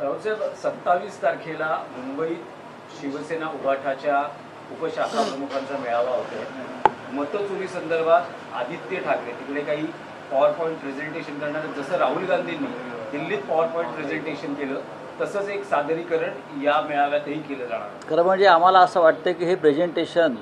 रावसाहेब, 27 तारखेला मुंबईत शिवसेना उभाठाच्या उपशाखा प्रमुखांचा मेळावा होतोय. मतचोरी संदर्भात आदित्य ठाकरे तिकडे काही पॉवर पॉईंट प्रेझेंटेशन करणार, जसं राहुल गांधींनी दिल्लीत पॉवर पॉईंट प्रेझेंटेशन केलं तसंच एक सादरीकरण या मेळाव्यातही केलं जाणार. खरं म्हणजे आम्हाला असं वाटतं की हे प्रेझेंटेशन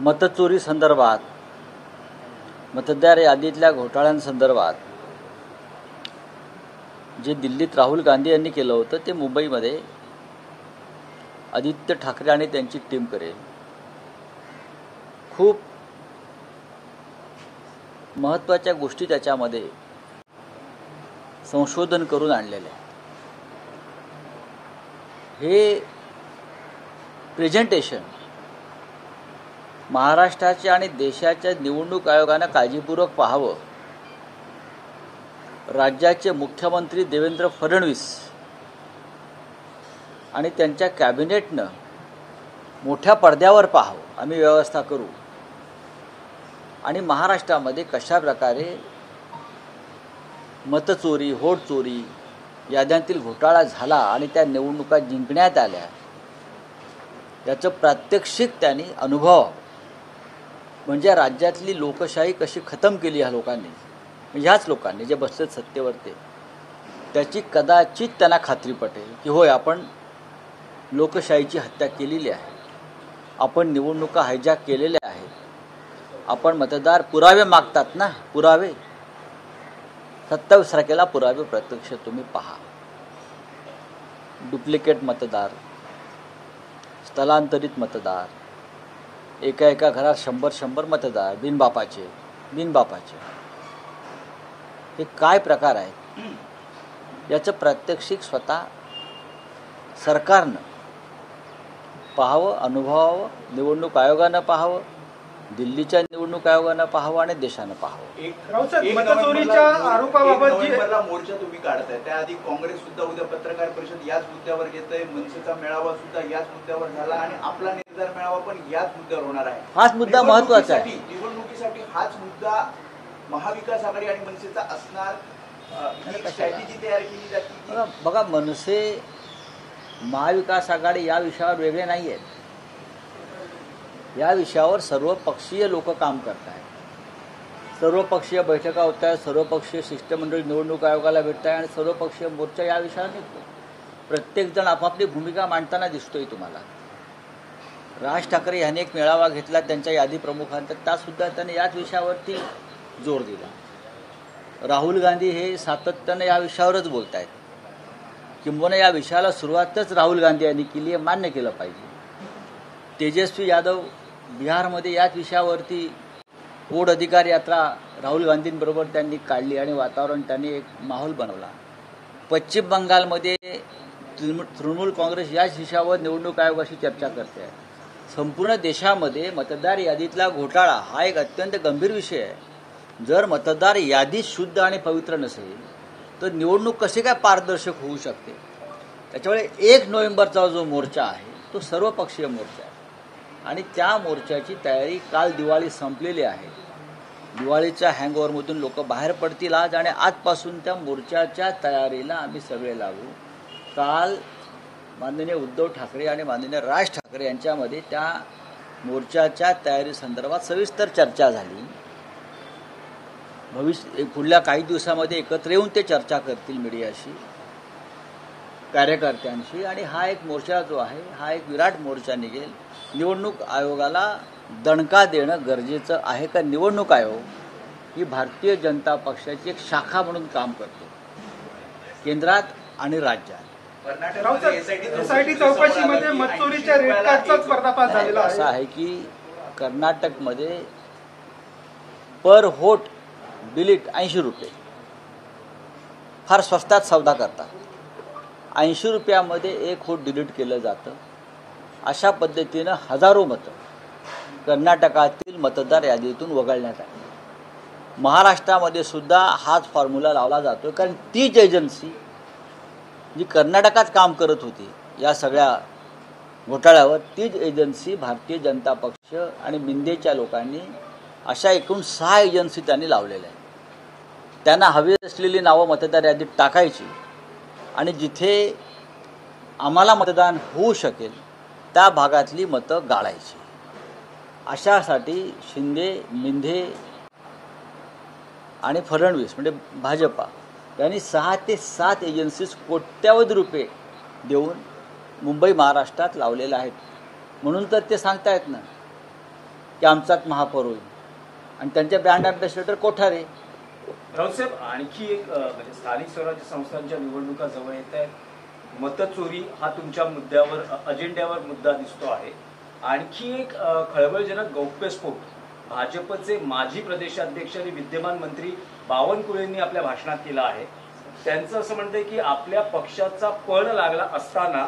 मतचोरी संदर्भात, मतदार यादीतल्या घोटाळ्यांसंदर्भात जे दिल्लीत राहुल गांधी यांनी केलं होतं ते मुंबईमध्ये आदित्य ठाकरे आणि त्यांची टीम करेल. खूप महत्त्वाच्या गोष्टी त्याच्यामध्ये संशोधन करून आणलेले. हे प्रेझेंटेशन महाराष्ट्राच्या आणि देशाच्या निवडणूक आयोगानं काळजीपूर्वक पाहावं. राज्याचे मुख्यमंत्री देवेंद्र फडणवीस आणि त्यांच्या कॅबिनेटनं मोठ्या पडद्यावर पाहावं. आम्ही व्यवस्था करू आणि महाराष्ट्रामध्ये कशा प्रकारे मतचोरी, व्होट चोरी, याद्यांतील घोटाळा झाला आणि त्या निवडणुका जिंकण्यात आल्या याचं प्रात्यक्षिक त्यांनी अनुभवावं. म्हणजे राज्यातली लोकशाही कशी खतम केली ह्या लोकांनी, ह्याच लोकांनी जे बसलेत सत्तेवर ते, त्याची कदाचित त्यांना खात्री पटेल की होय आपण लोकशाहीची हत्या केलेली आहे, आपण निवडणुका हायजॅक केलेल्या आहेत. आपण मतदार पुरावे मागतात ना, पुरावे 27 तारखेला पुरावे प्रत्यक्ष तुम्ही पहा. डुप्लिकेट मतदार, स्थलांतरित मतदार, एका घरात 100 मतदार बिनबापाचे. हे काय प्रकार आहेत याचं प्रात्यक्षिक स्वतः सरकारनं पाहावं, अनुभवावं, निवडणूक आयोगानं पाहावं, दिल्लीच्या निवडणूक आयोगानं पाहावं आणि देशानं पाहावं. मतचोरीच्या आरोपाबाबत मोर्चा तुम्ही काढताय, त्याआधी काँग्रेस सुद्धा उद्या पत्रकार परिषद याच मुद्द्यावर घेतय, मनसेचा मेळावा सुद्धा याच मुद्द्यावर झाला आणि आपला निर्धार मेळावा पण याच मुद्द्यावर होणार आहे. हाच मुद्दा महत्वाचा आहे. निवडणुकीसाठी हाच मुद्दा महाविकास आघाडी आणि मनसेचा असणार, स्ट्रॅटेजी तयार केली जाते. बघा, मनसे महाविकास आघाडी या विषयावर वेगळे नाही आहेत. या विषयावर सर्वपक्षीय लोक काम करत आहेत, सर्वपक्षीय बैठका होत आहेत, सर्वपक्षीय शिष्टमंडळ निवडणूक आयोगाला भेटत आहे आणि सर्वपक्षीय मोर्चा या विषयावर निघतो. प्रत्येकजण आपापली भूमिका मांडताना दिसतोय तुम्हाला. राज ठाकरे यांनी एक मेळावा घेतला त्यांच्या यादी प्रमुखांचा, त्यासुद्धा त्यांनी याच विषयावरती जोर दिला. राहुल गांधी हे सातत्यानं या विषयावरच बोलत आहेत. किंबहुना या विषयाला सुरुवातच राहुल गांधी यांनी केली आहे, मान्य केलं पाहिजे. तेजस्वी यादव बिहारमध्ये याच विषयावरती वोट अधिकार यात्रा राहुल गांधींबरोबर त्यांनी काढली आणि वातावरण त्यांनी एक माहोल बनवला. पश्चिम बंगालमध्ये तृणमूल काँग्रेस याच विषयावर निवडणूक आयोगाशी चर्चा करते आहे. संपूर्ण देशामध्ये मतदार यादीतला घोटाळा हा एक अत्यंत गंभीर विषय आहे. जर मतदार यादी शुद्ध आणि पवित्र नसेल तर निवडणूक कशी काय पारदर्शक होऊ शकते. त्याच्यामुळे 1 नोव्हेंबरचा जो मोर्चा आहे तो सर्वपक्षीय मोर्चा आहे आणि त्या मोर्चाची तयारी, काल दिवाळी संपलेली आहे, दिवाळीच्या हँगओव्हरमधून लोक बाहेर पडतील आज आणि आजपासून त्या मोर्चाच्या तयारीला आम्ही सगळे लागू. काल माननीय उद्धव ठाकरे आणि माननीय राज ठाकरे यांच्यामध्ये त्या मोर्चाच्या तयारीसंदर्भात सविस्तर चर्चा झाली. पुढल्या काही दिवसामध्ये एकत्र येऊन ते चर्चा करतील मीडियाशी, कार्यकर्त्यांशी आणि हा एक मोर्चा जो आहे हा एक विराट मोर्चा निघेल. निवडणूक आयोगाला दणका देणं गरजेचं आहे का निवडणूक आयोग ही भारतीय जनता पक्षाची एक शाखा म्हणून काम करतो केंद्रात आणि राज्यात. एसआयटी चौकशीमध्ये मतचोरीच्या रेटकार्डचाच पर्दाफाश झालेला असं आहे की कर्नाटकमध्ये पर व्होट डिलीट 80 रुपये, फार स्वस्तात सौदा करतात. 80 रुपयामध्ये 1 व्होट डिलीट केलं जातं. अशा पद्धतीनं हजारो मतं कर्नाटकातील मतदार यादीतून वगळण्यात आली. महाराष्ट्रामध्ये सुद्धा हाच फॉर्म्युला लावला जातो, कारण तीच एजन्सी जी कर्नाटकात काम करत होती या सगळ्या घोटाळ्यावर, तीच एजन्सी भारतीय जनता पक्ष आणि मिंदेच्या लोकांनी, अशा एकूण 6 एजन्सी त्यांनी लावलेल्या आहेत. त्यांना हवी असलेली नावं मतदार यादीत टाकायची आणि जिथे आम्हाला मतदान होऊ शकेल त्या भागातली मतं गाळायची. अशासाठी शिंदे, मिंधे आणि फडणवीस म्हणजे भाजपा यांनी 6 ते 7 एजन्सीज कोट्यावधी रुपये देऊन मुंबई महाराष्ट्रात लावलेले आहेत. म्हणून तर ते सांगतायत ना की आमचाच महापौर होईल. आणि त्यांचे ब्रँड अँबॅसेडर कोठारे. राऊतसाहेब, आणखी एक म्हणजे स्थानिक स्वराज्य संस्थांच्या निवडणुका जवळ येत आहेत. मतचोरी हा तुमच्या मुद्द्यावर अजेंड्यावर मुद्दा दिसतो आहे. आणखी एक खळबळजनक गौप्यस्फोट भाजपचे माजी प्रदेशाध्यक्ष आणि विद्यमान मंत्री बावनकुळेंनी आपल्या भाषणात केला आहे. त्यांचं असं म्हणतं की आपल्या पक्षाचा पळ लागला असताना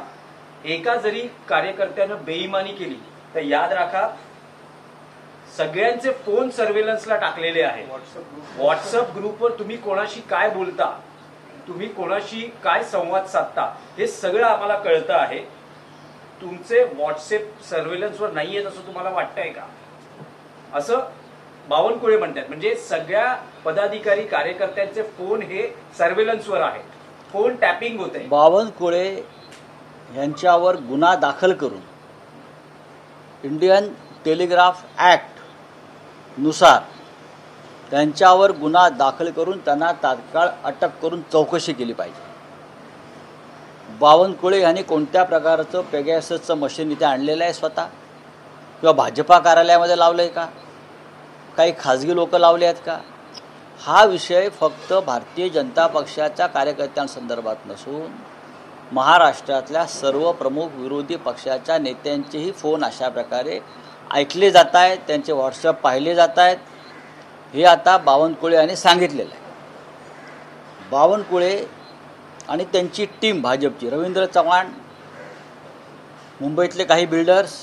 एका जरी कार्यकर्त्यानं बेईमानी केली तर याद राखा सगळ्यांचे फोन सर्व्हेलन्सला टाकलेले आहेत. व्हॉट्सअप ग्रुपवर तुम्ही कोणाशी काय बोलता, तुम्ही कोणाशी काय संवाद साधता हे सगळं आम्हाला कळतं आहे. तुमचे व्हॉट्सअप सर्व्हेलन्सवर नाही आहेत असं तुम्हाला वाटतंय का, असं बावनकुळे म्हणतात. म्हणजे सगळ्या पदाधिकारी कार्यकर्त्यांचे फोन हे सर्व्हेलन्सवर आहेत, फोन टॅपिंग होत आहे. बावनकुळे यांच्यावर गुन्हा दाखल करून इंडियन टेलिग्राफ ॲक्ट नुसार त्यांच्यावर गुन्हा दाखल करून त्यांना तात्काळ अटक करून चौकशी केली पाहिजे. बावनकुळे यांनी कोणत्या प्रकारचं पेगॅससचं मशीन इथे आणलेलं आहे स्वतः, किंवा भाजपा कार्यालयामध्ये लावलं आहे का, काही खाजगी लोक लावले आहेत का, हा विषय फक्त भारतीय जनता पक्षाच्या कार्यकर्त्यांसंदर्भात नसून महाराष्ट्रातल्या सर्व प्रमुख विरोधी पक्षाच्या नेत्यांचेही फोन अशा प्रकारे ऐकले जात आहेत, त्यांचे व्हॉट्सअप पाहिले जात आहेत. हे आता बावनकुळे यांनी सांगितलेलं आहे. बावनकुळे आणि त्यांची टीम भाजपची, रवींद्र चव्हाण, मुंबईतले काही बिल्डर्स,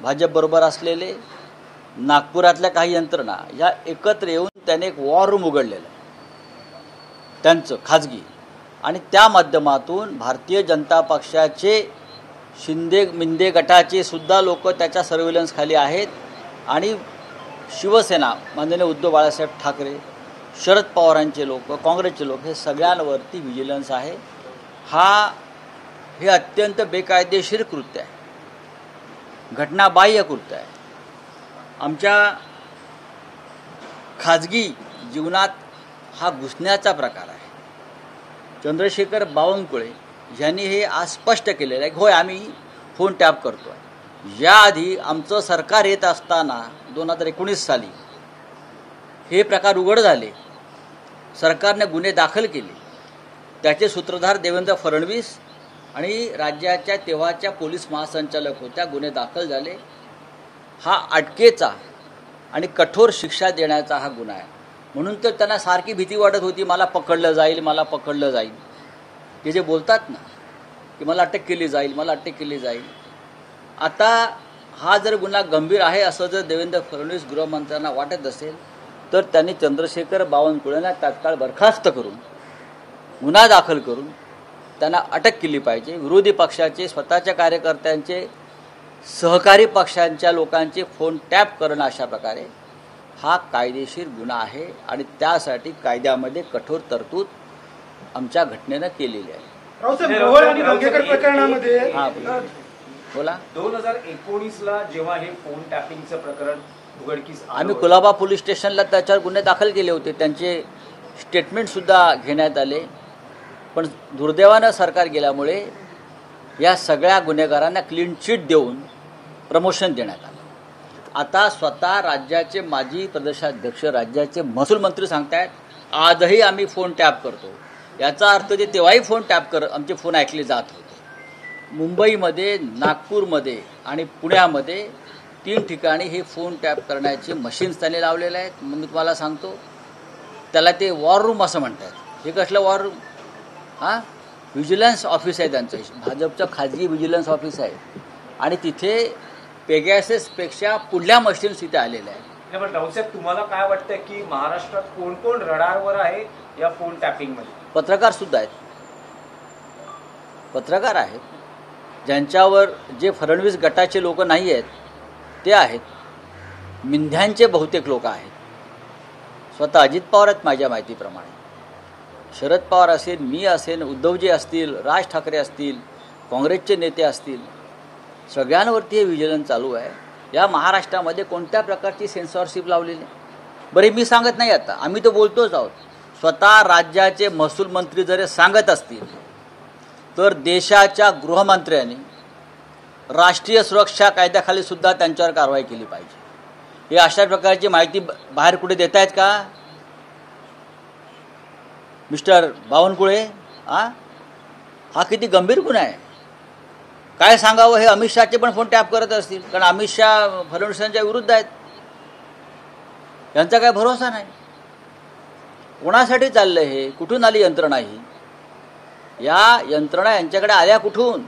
भाजपबरोबर असलेले, नागपुरातल्या काही यंत्रणा या एकत्र येऊन त्याने एक वॉर रूम उघडलेलं आहे त्यांचं खाजगी. आणि त्या माध्यमातून भारतीय जनता पक्षाचे शिंदे मिंदे गटाचे सुद्धा लोक त्याच्या सर्व्हेलन्स खाली आहेत. आणि शिवसेना माननीय उद्धव बाळासाहेब ठाकरे, शरद पवारांचे लोक, काँग्रेसचे लोक, हे सगळ्यांवरती व्हिजिलन्स आहे. हे अत्यंत बेकायदेशीर कृत्य आहे, घटनाबाह्य कृत्य आहे. आमच्या खाजगी जीवनात हा घुसण्याचा प्रकार आहे. चंद्रशेखर बावनकुळे यांनी हे आज स्पष्ट केलेलं आहे. होय, आम्ही फोन टॅप करतो आहे. याआधी आमचं सरकार येत असताना 2019 साली हे प्रकार उघड झाले, सरकारने गुन्हे दाखल केले. त्याचे सूत्रधार देवेंद्र फडणवीस आणि राज्याच्या तेव्हाच्या पोलीस महासंचालक होत्या, गुन्हे दाखल झाले. हा अटकेचा आणि कठोर शिक्षा देण्याचा हा गुन्हा आहे. म्हणून तर त्यांना सारखी भीती वाटत होती, मला पकडलं जाईल, मला पकडलं जाईल. ते जे बोलतात ना की मला अटक केली जाईल, मला अटक केली जाईल. आता हा जर गुन्हा गंभीर आहे असं जर देवेंद्र फडणवीस गृहमंत्र्यांना वाटत असेल तर त्यांनी चंद्रशेखर बावनकुळेंना तात्काळ बरखास्त करून गुन्हा दाखल करून त्यांना अटक केली पाहिजे. विरोधी पक्षाचे, स्वतःच्या कार्यकर्त्यांचे, सहकारी पक्षांच्या लोकांचे फोन टॅप करणं अशा प्रकारे हा कायदेशीर गुन्हा आहे. आणि त्यासाठी कायद्यामध्ये कठोर तरतूद आमच्या घटनेनं केलेली आहे. रावसाहेब, भोवळ आणि धोकेकर प्रकरणामध्ये बोला. 2019ला जेव्हा हे फोन टॅपिंगचं प्रकरण उघडकीस आलं, आम्ही कुलाबा पोलीस स्टेशनला त्याच्यावर गुन्हे दाखल केले होते, त्यांचे स्टेटमेंटसुद्धा घेण्यात आले. पण दुर्दैवानं सरकार गेल्यामुळे या सगळ्या गुन्हेगारांना क्लीन चिट देऊन प्रमोशन देण्यात आलं. आता स्वतः राज्याचे माजी प्रदेशाध्यक्ष, राज्याचे महसूल मंत्री सांगतायत आजही आम्ही फोन टॅप करतो. याचा अर्थ ते तेव्हाही फोन टॅप आमचे फोन ऐकले जात होते. मुंबईमध्ये, नागपूरमध्ये आणि पुण्यामध्ये 3 ठिकाणी हे फोन टॅप करण्याचे मशीन्स त्यांनी लावलेले आहेत. मग मी तुम्हाला सांगतो, त्याला ते वॉर रूम असं म्हणतात. हे कसलं वॉर रूम? व्हिजिलन्स ऑफिस आहे त्यांचं, भाजपचं खाजगी व्हिजिलन्स ऑफिस आहे. आणि तिथे पेगॅसेसपेक्षा पुढल्या मशीन्स तिथे आलेल्या आहेत. पण रावसाहेब, तुम्हाला काय वाटतं की महाराष्ट्रात कोण कोण रडारवर आहे या फोन टॅपिंगमध्ये? पत्रकार सुद्धा आहेत, पत्रकार आहेत. ज्यांच्यावर जे फडणवीस गटाचे लोक नाही आहेत ते आहेत. मिंध्यांचे बहुतेक लोक आहेत. स्वतः अजित पवार आहेत माझ्या माहितीप्रमाणे. शरद पवार असेल, मी असेल, उद्धवजी असतील, राज ठाकरे असतील, काँग्रेसचे नेते असतील, सगळ्यांवरती हे विजिलन्स चालू आहे. या महाराष्ट्रामध्ये कोणत्या प्रकारची सेन्सॉरशिप लावलेली आहे? बरे मी सांगत नाही, आता आम्ही तर बोलतोच आहोत. स्वतः राज्याचे महसूल मंत्री जर हे सांगत असतील तर देशाच्या गृहमंत्र्यांनी राष्ट्रीय सुरक्षा कायद्याखाली सुद्धा त्यांच्यावर कारवाई केली पाहिजे. हे अशा प्रकारची माहिती बाहेर कुठे देत आहेत का मिस्टर बावनकुळे? हा किती गंभीर गुन्हा आहे. काय सांगावं, हे अमित शहाचे पण फोन टॅप करत असतील, कारण अमित शहा फडणवीसांच्या विरुद्ध आहेत. यांचा काय भरोसा नाही. कोणासाठी चाललं हे? कुठून आली यंत्रणा ही? या यंत्रणा यांच्याकडे आल्या कुठून?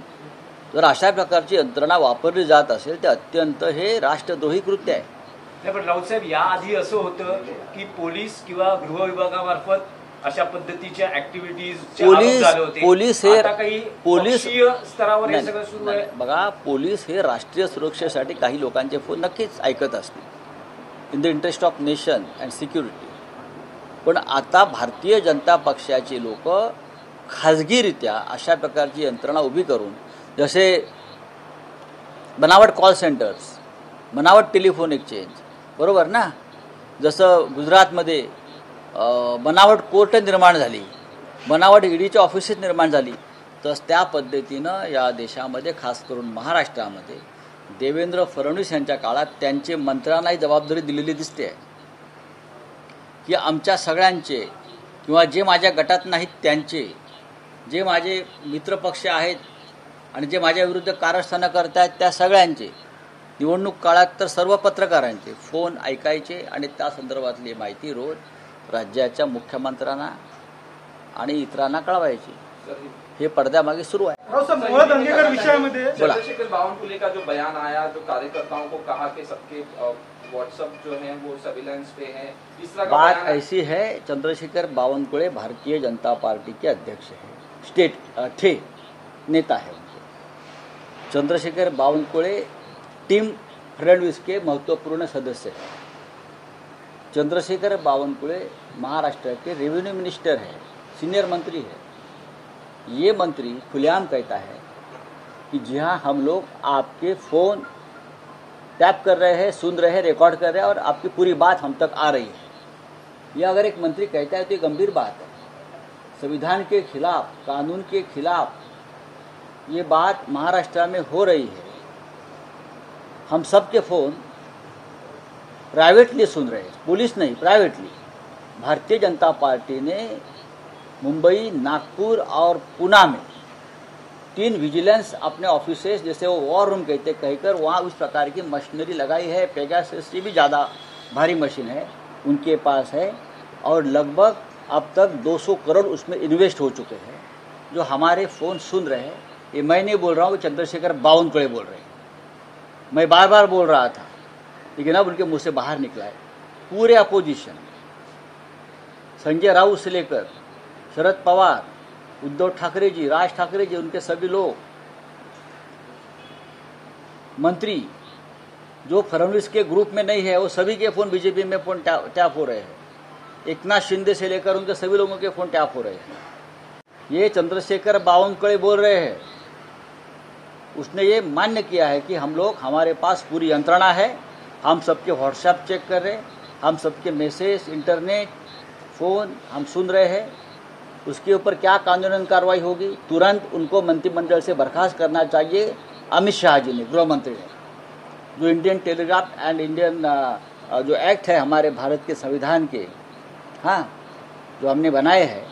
जर अशा प्रकारची यंत्रणा वापरली जात असेल तर अत्यंत हे राष्ट्रद्रोही कृत्य आहे. नाही, पण राऊत साहेब, याआधी असं होतं की पोलीस किंवा गृह विभागामार्फत अशा पद्धतीच्या ऍक्टिव्हिटीज पोलीस स्तरावर हे नाही, सगळं सुरू नाही, आहे. बघा, पोलीस हे राष्ट्रीय सुरक्षेसाठी काही लोकांचे फोन नक्कीच ऐकत असतील, in the interest of nation and security. पण आता भारतीय जनता पक्षाची लोक खाजगीरित्या अशा प्रकारची यंत्रणा उभी करून, जसे बनावट कॉल सेंटर्स, बनावट टेलिफोन एक्सचेंज, बरोबर ना, जसं गुजरातमध्ये बनावट कोर्ट निर्माण झाली, बनावट ईडीची ऑफिसेस निर्माण झाली, तर त्या पद्धतीनं या देशामध्ये, खास करून महाराष्ट्रामध्ये, देवेंद्र फडणवीस यांच्या काळात त्यांचे मंत्र्यांनाही जबाबदारी दिलेली दिसते आहे की आमच्या सगळ्यांचे, किंवा जे माझ्या गटात नाहीत त्यांचे, जे माझे मित्रपक्ष आहेत आणि जे माझ्या विरुद्ध कारस्थानं करत आहेत त्या सगळ्यांचे, निवडणूक काळात तर सर्व पत्रकारांचे फोन ऐकायचे आणि त्या संदर्भातली माहिती रोज राज्याच्या मुख्यमंत्र्यांना आणि इतरांना कळवायची. हे पडद्यामागे सुरू आहे. मोहन दंगेकर विषयामध्ये चंद्रशेखर बावनकुळे का जो बयान आया, जो कार्यकर्ताओं को कहा कि सबके व्हाट्सएप जो है वो सर्विलांस पे है, इस तरह का बात बयान ऐसी है, चंद्रशेखर बावनकुळे भारतीय जनता पार्टी के अध्यक्ष है, स्टेट थे, नेता है उनके. चंद्रशेखर बावनकुळे टीम फडणवीस के महत्वपूर्ण सदस्य हैं. चंद्रशेखर बावनकुळे महाराष्ट्र के रेवेन्यू मिनिस्टर है, सीनियर मंत्री है. ये मंत्री खुलेआम कहता है कि जी हाँ, हम लोग आपके फ़ोन टैप कर रहे हैं, सुन रहे हैं, रिकॉर्ड कर रहे हैं और आपकी पूरी बात हम तक आ रही है. ये अगर एक मंत्री कहता है तो ये गंभीर बात है. संविधान के खिलाफ, कानून के खिलाफ ये बात महाराष्ट्र में हो रही है. हम सबके फ़ोन प्राइवेटली सुन रहे हैं, पुलिस नहीं, प्राइवेटली. भारतीय जनता पार्टी ने मुंबई, नागपुर और पुणे में 3 विजिलेंस अपने ऑफिसेस, जैसे वो वॉर रूम कहते, कहकर वहाँ उस प्रकार की मशीनरी लगाई है. पेगासस से भी ज़्यादा भारी मशीन है उनके पास है, और लगभग अब तक 200 करोड़ उसमें इन्वेस्ट हो चुके हैं. जो हमारे फ़ोन सुन रहे हैं, ये मैं नहीं बोल रहा हूँ, चंद्रशेखर बावनकुळे बोल रहे हैं. मैं बार बार बोल रहा था, लेकिन अब उनके मुंह से बाहर निकला है. पूरे अपोजिशन, संजय राउत से लेकर शरद पवार, उद्धव ठाकरे जी, राज ठाकरे जी, उनके सभी लोग, मंत्री जो फडणवीस के ग्रुप में नहीं है, वो सभी के फ़ोन बीजेपी में फ़ोन टैप हो रहे हैं. एकनाथ शिंदे से लेकर उनके सभी लोगों के फ़ोन टैप हो रहे हैं. ये चंद्रशेखर बावनकुळे बोल रहे हैं. उसने ये मान्य किया है कि हम लोग, हमारे पास पूरी यंत्रणा है, हम सबके व्हाट्सएप चेक कर रहे हैं, हम सबके मैसेज, इंटरनेट, फ़ोन हम सुन रहे हैं. उसके ऊपर क्या कानूनन कार्रवाई होगी, तुरंत उनको मंत्रिमंडल से बर्खास्त करना चाहिए. अमित शाह जी ने, गृह मंत्री ने, जो इंडियन टेलीग्राफ एंड इंडियन जो एक्ट है हमारे भारत के संविधान के, हाँ, जो हमने बनाए हैं,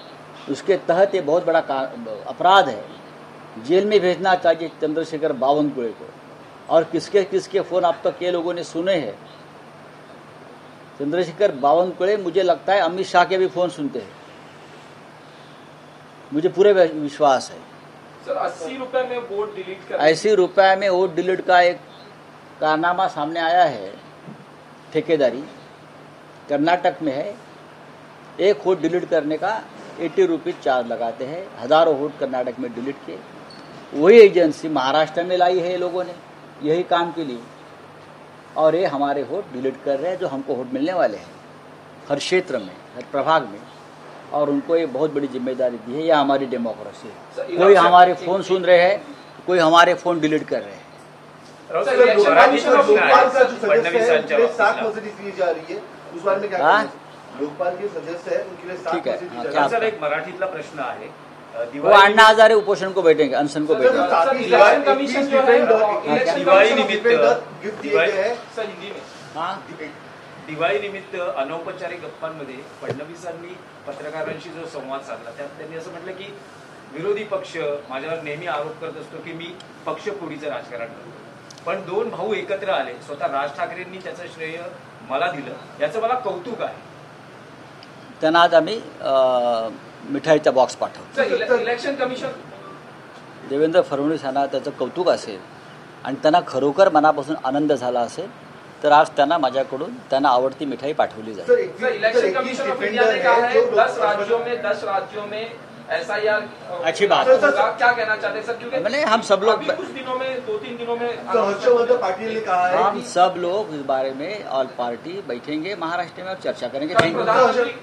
उसके तहत ये बहुत बड़ा अपराध है. जेल में भेजना चाहिए चंद्रशेखर बावनकुळे को. और किसके किसके फ़ोन अब तक ये लोगों ने सुने हैं. चंद्रशेखर बावनकुळे, मुझे लगता है अमित शाह के भी फ़ोन सुनते हैं, मुझे पूरे विश्वास है. सर, 80 रुपए में वोट डिलीट कर, 80 रुपये में वोट डिलीट का एक कारनामा सामने आया है. ठेकेदारी कर्नाटक में है. एक वोट डिलीट करने का 80 रुपीज़ चार्ज लगाते हैं. हज़ारों वोट कर्नाटक में डिलीट किए. वही एजेंसी महाराष्ट्र में लाई है ये लोगों ने, यही काम के लिए, और ये हमारे वोट डिलीट कर रहे हैं, जो हमको वोट मिलने वाले हैं हर क्षेत्र में, हर प्रभाग में. और उनको ये बहुत बड़ी जिम्मेदारी दी है। यह हमारी डेमोक्रेसी है। सर, कोई इलेक्शन- हमारे फ़ोन सुन रहे हैं, कोई हमारे फ़ोन डिलीट कर रहे हैं। राऊत सर, साहेब, इलेक्शन मराठीचा कमिशन प्रश्न लोकपाल आहे का जो सदस्य है फडणवीसांच्या उनके लिए 7 बाबतीतला. मर्सिडीज दी जा रही है, उस बारे में क्या हाँ? कहेंगे? लोकपाल के सदस्य है उनके लिए 7 ठीक है, मर्सिडीज हाँ, दी जा क्या रही सर एक मराठीतला प्रश्न आहे वो अन्ना हजारे उपोषण को बैठेंगे, अनशन को सर, बैठेंगे। सर, इलेक्शन कमीशन जो है इलेक्शन दिवाळी कमीशन- निमित्त गिफ्ट दिए गए हैं। सर हिंदी में हाँ, दिवाळी निमित्त अनौपचारिक गप्पांमध्ये फडणवीसांनी पत्रकारांशी जो संवाद साधला त्यात त्यांनी असं म्हटलं की विरोधी पक्ष माझ्यावर नेहमी आरोप करत असतो की मी पक्षफोडीचं राजकारण करतो, पण दोन भाऊ एकत्र आले, स्वतः राज ठाकरेंनी त्याचं श्रेय मला दिलं, याचं मला कौतुक आहे. त्यांना आज आम्ही मिठाईचा बॉक्स पाठवतो. Sir election commission Devendra Fadnavis यांना त्याचं कौतुक असेल आणि त्यांना खरोखर मनापासून आनंद झाला असेल तर आज त्यांना माझ्याकडून त्यांना आवडती मिठाई पाठवली जाईल. Sir election commission of India ने कहा है 10 राज्यों में SIR अच्छी बात है। क्या कहना चाहते हैं सर, क्योंकि मैंने हम सब लोग अभी कुछ दिनों में 2-3 दिनों में तो हर्षवर्धन पाटिल ने कहा है हम कि सब लोग इस बारे में ऑल पार्टी बैठेंगे महाराष्ट्र में और चर्चा करेंगे। कल थैंक यू. प्रधानमंत्री